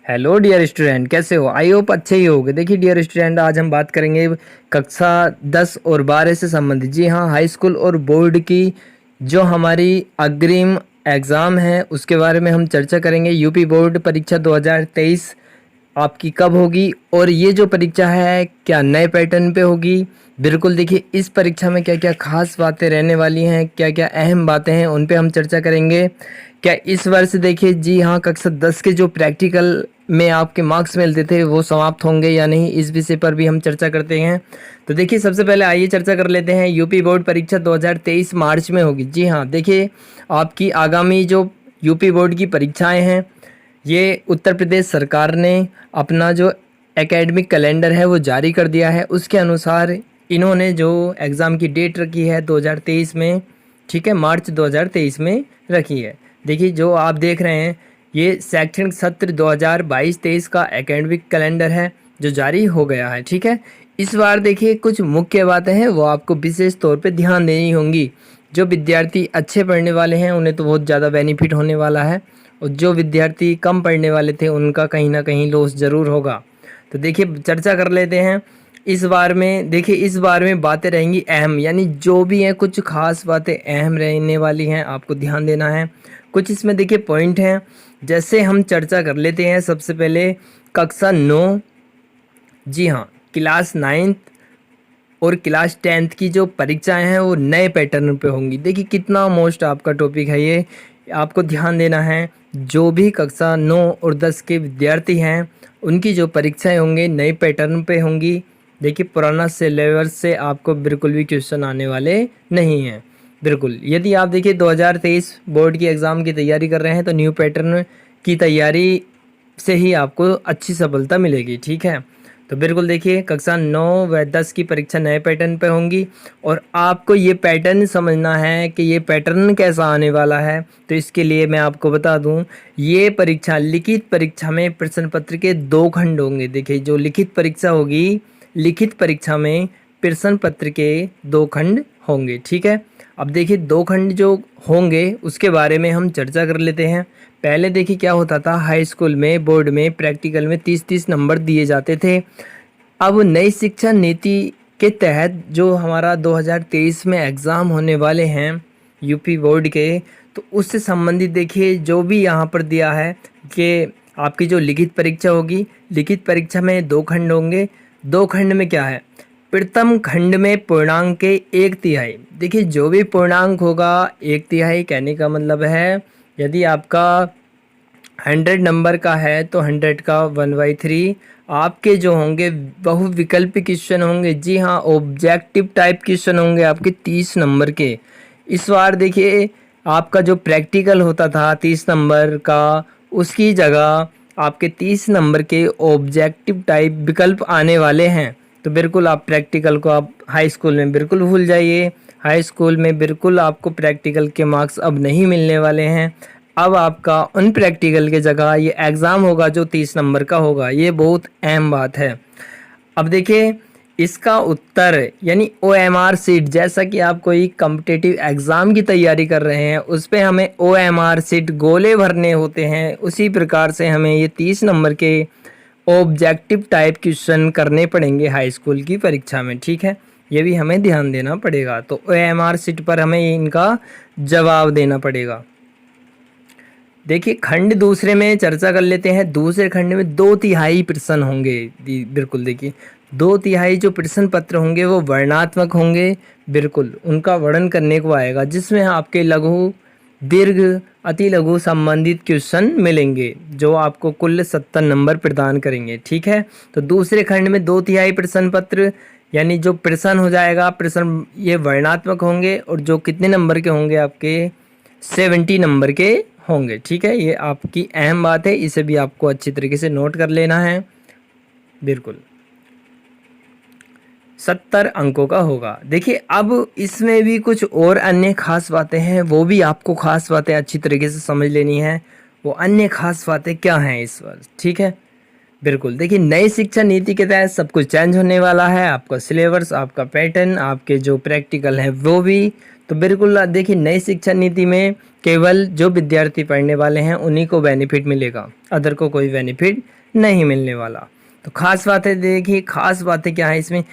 Hello dear student, कैसे हो? I hope अच्छे ही होगे। देखिए डियर स्टूडेंट, आज हम बात करेंगे कक्षा 10 और 12 से संबंधित। जी हाँ, हाई स्कूल और बोर्ड की जो हमारी अग्रिम एग्ज़ाम है उसके बारे में हम चर्चा करेंगे। यूपी बोर्ड परीक्षा 2023 आपकी कब होगी और ये जो परीक्षा है क्या नए पैटर्न पे होगी? बिल्कुल, देखिए इस परीक्षा में क्या क्या खास बातें रहने वाली हैं, क्या क्या अहम बातें हैं, उन पे हम चर्चा करेंगे। क्या इस वर्ष देखिए, जी हाँ, कक्षा 10 के जो प्रैक्टिकल में आपके मार्क्स मिलते थे वो समाप्त होंगे या नहीं, इस विषय पर भी हम चर्चा करते हैं। तो देखिए सबसे पहले आइए चर्चा कर लेते हैं। यूपी बोर्ड परीक्षा 2023 मार्च में होगी। जी हाँ, देखिए आपकी आगामी जो यूपी बोर्ड की परीक्षाएं हैं, ये उत्तर प्रदेश सरकार ने अपना जो एकेडमिक कैलेंडर है वो जारी कर दिया है। उसके अनुसार इन्होंने जो एग्ज़ाम की डेट रखी है 2023 में, ठीक है, मार्च 2023 में रखी है। देखिए जो आप देख रहे हैं ये शैक्षणिक सत्र 2022-23 का एकेडमिक कैलेंडर है जो जारी हो गया है, ठीक है। इस बार देखिए कुछ मुख्य बातें हैं वो आपको विशेष तौर पे ध्यान देनी होंगी। जो विद्यार्थी अच्छे पढ़ने वाले हैं उन्हें तो बहुत ज़्यादा बेनिफिट होने वाला है, और जो विद्यार्थी कम पढ़ने वाले थे उनका कहीं ना कहीं लॉस ज़रूर होगा। तो देखिए चर्चा कर लेते हैं इस बार में। देखिए इस बार में बातें रहेंगी अहम, यानी जो भी हैं कुछ खास बातें अहम रहने वाली हैं, आपको ध्यान देना है। कुछ इसमें देखिए पॉइंट हैं, जैसे हम चर्चा कर लेते हैं। सबसे पहले कक्षा 9, जी हाँ, क्लास 9 और क्लास 10 की जो परीक्षाएं हैं वो नए पैटर्न पे होंगी। देखिए कितना मोस्ट आपका टॉपिक है ये, आपको ध्यान देना है। जो भी कक्षा 9 और 10 के विद्यार्थी हैं उनकी जो परीक्षाएं होंगी नए पैटर्न पे होंगी। देखिए पुराना सिलेबस से आपको बिल्कुल भी क्वेश्चन आने वाले नहीं हैं। बिल्कुल, यदि आप देखिए 2023 बोर्ड की एग्ज़ाम की तैयारी कर रहे हैं तो न्यू पैटर्न की तैयारी से ही आपको अच्छी सफलता मिलेगी, ठीक है। तो बिल्कुल देखिए कक्षा 9 व 10 की परीक्षा नए पैटर्न पे होंगी, और आपको ये पैटर्न समझना है कि ये पैटर्न कैसा आने वाला है। तो इसके लिए मैं आपको बता दूं, ये परीक्षा लिखित परीक्षा में प्रश्न पत्र के 2 खंड होंगे। देखिए जो लिखित परीक्षा होगी, लिखित परीक्षा में प्रश्न पत्र के 2 खंड होंगे, ठीक है। अब देखिए 2 खंड जो होंगे उसके बारे में हम चर्चा कर लेते हैं। पहले देखिए क्या होता था, हाई स्कूल में बोर्ड में प्रैक्टिकल में 30-30 नंबर दिए जाते थे। अब नई शिक्षा नीति के तहत जो हमारा 2023 में एग्ज़ाम होने वाले हैं यूपी बोर्ड के, तो उससे संबंधित देखिए जो भी यहाँ पर दिया है कि आपकी जो लिखित परीक्षा होगी, लिखित परीक्षा में 2 खंड होंगे। 2 खंड में क्या है, प्रथम खंड में पूर्णांक के 1/3। देखिए जो भी पूर्णांक होगा 1/3, कहने का मतलब है यदि आपका 100 नंबर का है तो 100 का 1/3 आपके जो होंगे बहुविकल्पी क्वेश्चन होंगे। जी हाँ, ऑब्जेक्टिव टाइप क्वेश्चन होंगे आपके 30 नंबर के। इस बार देखिए आपका जो प्रैक्टिकल होता था 30 नंबर का, उसकी जगह आपके 30 नंबर के ऑब्जेक्टिव टाइप विकल्प आने वाले हैं। तो बिल्कुल आप प्रैक्टिकल को आप हाई स्कूल में बिल्कुल भूल जाइए। हाई स्कूल में बिल्कुल आपको प्रैक्टिकल के मार्क्स अब नहीं मिलने वाले हैं। अब आपका उन प्रैक्टिकल की जगह ये एग्ज़ाम होगा जो 30 नंबर का होगा। ये बहुत अहम बात है। अब देखिए इसका उत्तर यानी OMR सीट, जैसा कि आप कोई कम्पिटिटिव एग्ज़ाम की तैयारी कर रहे हैं उस पे हमें OMR सीट गोले भरने होते हैं, उसी प्रकार से हमें ये 30 नंबर के ऑब्जेक्टिव टाइप क्वेश्चन करने पड़ेंगे हाई स्कूल की परीक्षा में, ठीक है। ये भी हमें ध्यान देना पड़ेगा। तो OMR सीट पर हमें इनका जवाब देना पड़ेगा। देखिए खंड दूसरे में चर्चा कर लेते हैं। दूसरे खंड में 2/3 प्रश्न होंगे। बिल्कुल देखिए 2/3 जो प्रश्न पत्र होंगे वो वर्णनात्मक होंगे। बिल्कुल उनका वर्णन करने को आएगा, जिसमें आपके लघु, दीर्घ, अति लघु संबंधित क्वेश्चन मिलेंगे जो आपको कुल 70 नंबर प्रदान करेंगे, ठीक है। तो दूसरे खंड में 2/3 प्रश्न पत्र यानी जो प्रश्न हो जाएगा, प्रश्न ये वर्णनात्मक होंगे, और जो कितने नंबर के होंगे आपके 70 नंबर के होंगे, ठीक है। ये आपकी अहम बात है, इसे भी आपको अच्छी तरीके से नोट कर लेना है। बिल्कुल 70 अंकों का होगा। देखिए अब इसमें भी कुछ और अन्य खास बातें हैं, वो भी आपको खास बातें अच्छी तरीके से समझ लेनी है। वो अन्य खास बातें क्या हैं इस वर्ष, ठीक है। बिल्कुल देखिए नई शिक्षा नीति के तहत सब कुछ चेंज होने वाला है। आपका सिलेबस, आपका पैटर्न, आपके जो प्रैक्टिकल है वो भी तो बिल्कुल देखिए, नई शिक्षा नीति में केवल जो विद्यार्थी पढ़ने वाले हैं उन्हीं को बेनिफिट मिलेगा, अदर को कोई बेनिफिट नहीं मिलने वाला। तो खास बातें देखिए, खास बातें क्या है इसमें,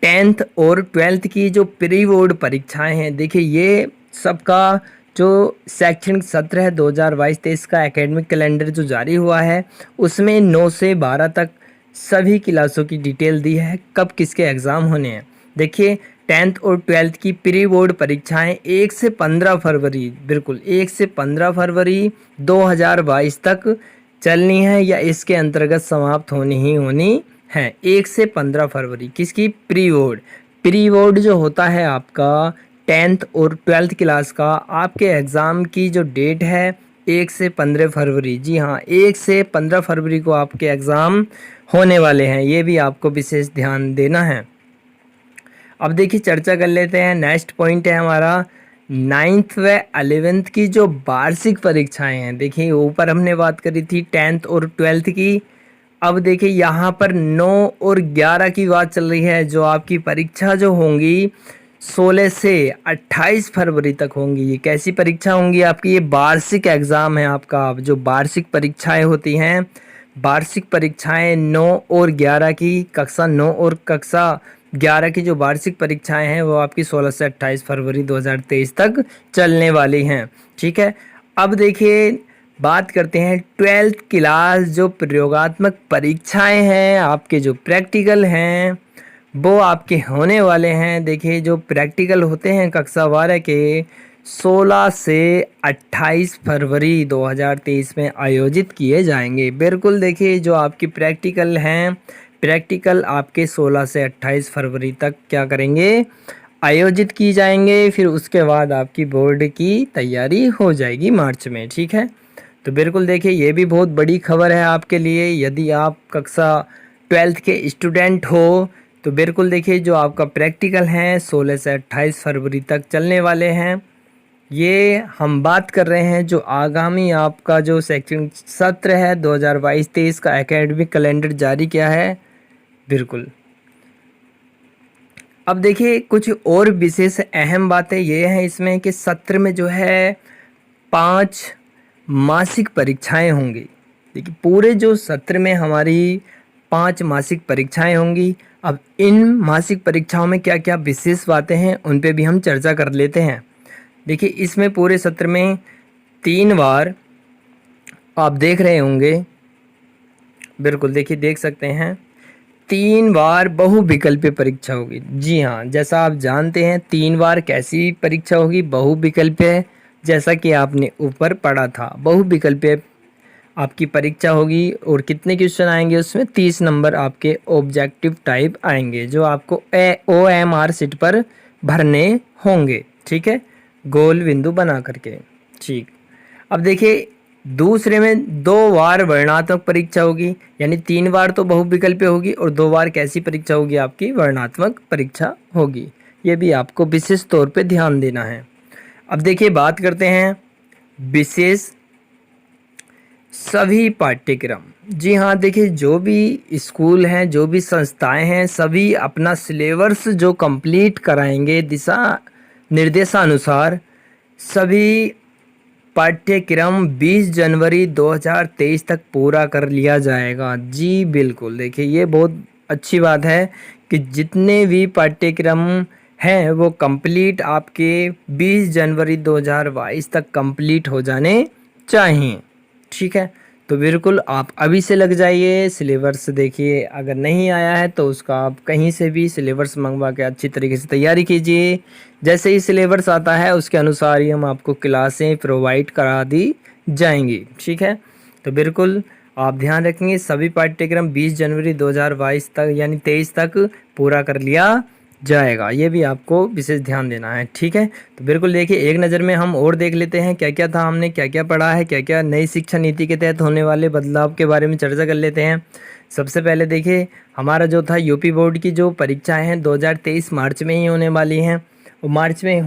10th और 12th की जो प्री बोर्ड परीक्षाएं हैं, देखिए ये सबका जो शैक्षणिक सत्र है 2022-23 का एकेडमिक कैलेंडर जो जारी हुआ है, उसमें 9 से 12 तक सभी क्लासों की डिटेल दी है, कब किसके एग्ज़ाम होने हैं। देखिए 10th और 12th की प्री बोर्ड परीक्षाएं 1 से 15 फरवरी, बिल्कुल 1 से 15 फरवरी 2022 तक चलनी है, या इसके अंतर्गत समाप्त होनी ही होनी है। 1 से 15 फरवरी किसकी, प्री बोर्ड। प्री बोर्ड जो होता है आपका 10th और 12th क्लास का, आपके एग्ज़ाम की जो डेट है 1 से 15 फरवरी, जी हाँ 1 से 15 फरवरी को आपके एग्ज़ाम होने वाले हैं, ये भी आपको विशेष ध्यान देना है। अब देखिए चर्चा कर लेते हैं, नेक्स्ट पॉइंट है हमारा 9th व 11th की जो वार्षिक परीक्षाएं हैं। देखिए ऊपर हमने बात करी थी 10th और 12th की, अब देखिए यहाँ पर 9 और 11 की बात चल रही है। जो आपकी परीक्षा जो होंगी 16 से 28 फरवरी तक होंगी। ये कैसी परीक्षा होंगी आपकी, ये वार्षिक एग्ज़ाम है आपका। जो वार्षिक परीक्षाएं होती हैं, वार्षिक परीक्षाएं 9 और 11 की, कक्षा 9 और कक्षा 11 की जो वार्षिक परीक्षाएं हैं वो आपकी 16 से 28 फरवरी 2023 तक चलने वाली हैं। ठीक है, अब देखिए बात करते हैं 12th क्लास जो प्रयोगात्मक परीक्षाएं हैं, आपके जो प्रैक्टिकल हैं वो आपके होने वाले हैं। देखिए जो प्रैक्टिकल होते हैं कक्षा 12 के 16 से 28 फरवरी 2023 में आयोजित किए जाएंगे। बिल्कुल देखिए जो आपकी प्रैक्टिकल हैं, प्रैक्टिकल आपके 16 से 28 फरवरी तक क्या करेंगे, आयोजित की जाएंगे। फिर उसके बाद आपकी बोर्ड की तैयारी हो जाएगी मार्च में। ठीक है, तो बिल्कुल देखिए ये भी बहुत बड़ी खबर है आपके लिए। यदि आप कक्षा 12th के स्टूडेंट हो तो बिल्कुल देखिए जो आपका प्रैक्टिकल हैं 16 से 28 फरवरी तक चलने वाले हैं। ये हम बात कर रहे हैं जो आगामी आपका जो शैक्षणिक सत्र है 2022-23 का एकेडमिक कैलेंडर जारी किया है। बिल्कुल, अब देखिए कुछ और विशेष अहम बातें ये हैं इसमें कि सत्र में जो है 5 मासिक परीक्षाएं होंगी। देखिए पूरे जो सत्र में हमारी 5 मासिक परीक्षाएं होंगी। अब इन मासिक परीक्षाओं में क्या क्या विशेष बातें हैं उन पे भी हम चर्चा कर लेते हैं। देखिए इसमें पूरे सत्र में 3 बार आप देख रहे होंगे, बिल्कुल देखिए देख सकते हैं 3 बार बहुविकल्पीय परीक्षा होगी। जी हाँ, जैसा आप जानते हैं 3 बार कैसी परीक्षा होगी, बहुविकल्पीय। जैसा कि आपने ऊपर पढ़ा था, बहुविकल्पीय आपकी परीक्षा होगी और कितने क्वेश्चन आएंगे उसमें 30 नंबर आपके ऑब्जेक्टिव टाइप आएंगे जो आपको OMR सीट पर भरने होंगे। ठीक है, गोल बिंदु बना करके। ठीक, अब देखिए दूसरे में 2 बार वर्णनात्मक परीक्षा होगी, यानी 3 बार तो बहुविकल्पीय होगी और 2 बार कैसी परीक्षा होगी, आपकी वर्णनात्मक परीक्षा होगी। ये भी आपको विशेष तौर पे ध्यान देना है। अब देखिए बात करते हैं विशेष सभी पाठ्यक्रम। जी हाँ, देखिए जो भी स्कूल हैं, जो भी संस्थाएं हैं, सभी अपना सिलेबस जो कंप्लीट कराएंगे दिशा निर्देशानुसार, सभी पाठ्यक्रम 20 जनवरी 2023 तक पूरा कर लिया जाएगा। जी बिल्कुल, देखिए ये बहुत अच्छी बात है कि जितने भी पाठ्यक्रम हैं वो कंप्लीट आपके 20 जनवरी 2022 तक कंप्लीट हो जाने चाहिए। ठीक है, तो बिल्कुल आप अभी से लग जाइए सिलेबस। देखिए अगर नहीं आया है तो उसका आप कहीं से भी सिलेबस मंगवा के अच्छी तरीके से तैयारी कीजिए। जैसे ही सिलेबस आता है उसके अनुसार ही हम आपको क्लासें प्रोवाइड करा दी जाएंगी। ठीक है, तो बिल्कुल आप ध्यान रखेंगे सभी पाठ्यक्रम 20 जनवरी 2022 तक यानी 23 तक पूरा कर लिया जाएगा। ये भी आपको विशेष ध्यान देना है। ठीक है, तो बिल्कुल देखिए एक नज़र में हम और देख लेते हैं क्या क्या था, हमने क्या क्या पढ़ा है, क्या क्या नई शिक्षा नीति के तहत होने वाले बदलाव के बारे में चर्चा कर लेते हैं। सबसे पहले देखिए हमारा जो था यूपी बोर्ड की जो परीक्षाएं हैं 2023 मार्च में ही होने वाली हैं, और मार्च में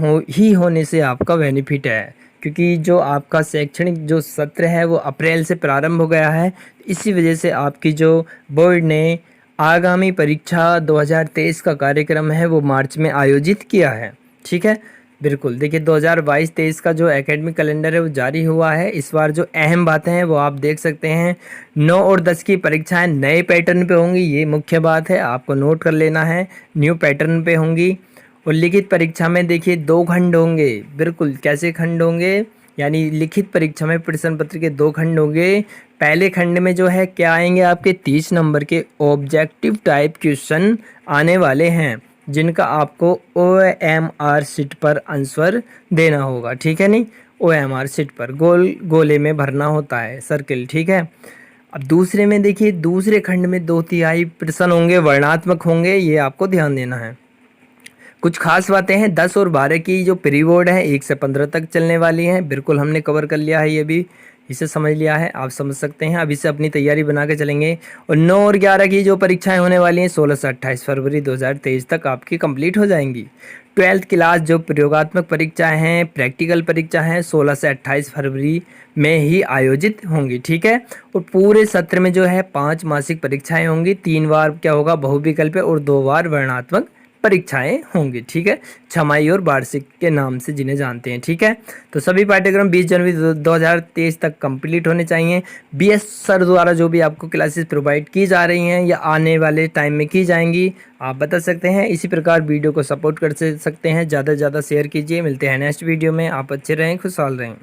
होने से आपका बेनिफिट है क्योंकि जो आपका शैक्षणिक जो सत्र है वो अप्रैल से प्रारंभ हो गया है। इसी वजह से आपकी जो बोर्ड ने आगामी परीक्षा 2023 का कार्यक्रम है वो मार्च में आयोजित किया है। ठीक है, बिल्कुल, देखिए 2022-23 का जो एकेडमिक कैलेंडर है वो जारी हुआ है। इस बार जो अहम बातें हैं वो आप देख सकते हैं। 9 और 10 की परीक्षाएँ नए पैटर्न पे होंगी, ये मुख्य बात है, आपको नोट कर लेना है। न्यू पैटर्न पे होंगी और लिखित परीक्षा में देखिए 2 खंड होंगे। बिल्कुल, कैसे खंड होंगे? यानी लिखित परीक्षा में प्रश्न पत्र के 2 खंड होंगे। पहले खंड में जो है क्या आएँगे, आपके 30 नंबर के ऑब्जेक्टिव टाइप क्वेश्चन आने वाले हैं, जिनका आपको OMR शीट पर आंसर देना होगा, ठीक है नहीं? OMR शीट पर गोल गोले में भरना होता है, सर्किल, ठीक है? अब दूसरे में देखिए, दूसरे खंड में 2/3 प्रश्न होंगे, वर्णनात्मक होंगे, ये आपको ध्यान देना है। कुछ खास बातें हैं, 10 और 12 की जो प्री बोर्ड है 1 से 15 तक चलने वाली हैं। बिल्कुल हमने कवर कर लिया है, ये भी इसे समझ लिया है, आप समझ सकते हैं। अब इससे अपनी तैयारी बना के चलेंगे। और 9 और 11 की जो परीक्षाएं होने वाली हैं 16 से 28 फरवरी 2023 तक आपकी कंप्लीट हो जाएंगी। 12th क्लास जो प्रयोगात्मक परीक्षाएं हैं, प्रैक्टिकल परीक्षा हैं, 16 से 28 फरवरी में ही आयोजित होंगी, ठीक है? और पूरे सत्र में जो है 5 मासिक परीक्षाएं होंगी, 3 बार क्या होगा, बहुविकल्प और 2 बार वर्णनात्मक परीक्षाएं होंगी, ठीक है? छमाही और वार्षिक के नाम से जिन्हें जानते हैं, ठीक है? तो सभी पाठ्यक्रम 20 जनवरी 2023 तक कंप्लीट होने चाहिए। BS सर द्वारा जो भी आपको क्लासेस प्रोवाइड की जा रही हैं या आने वाले टाइम में की जाएंगी, आप बता सकते हैं। इसी प्रकार वीडियो को सपोर्ट कर सकते हैं, ज़्यादा से ज़्यादा शेयर कीजिए। मिलते हैं नेक्स्ट वीडियो में, आप अच्छे रहें, खुशहाल रहें।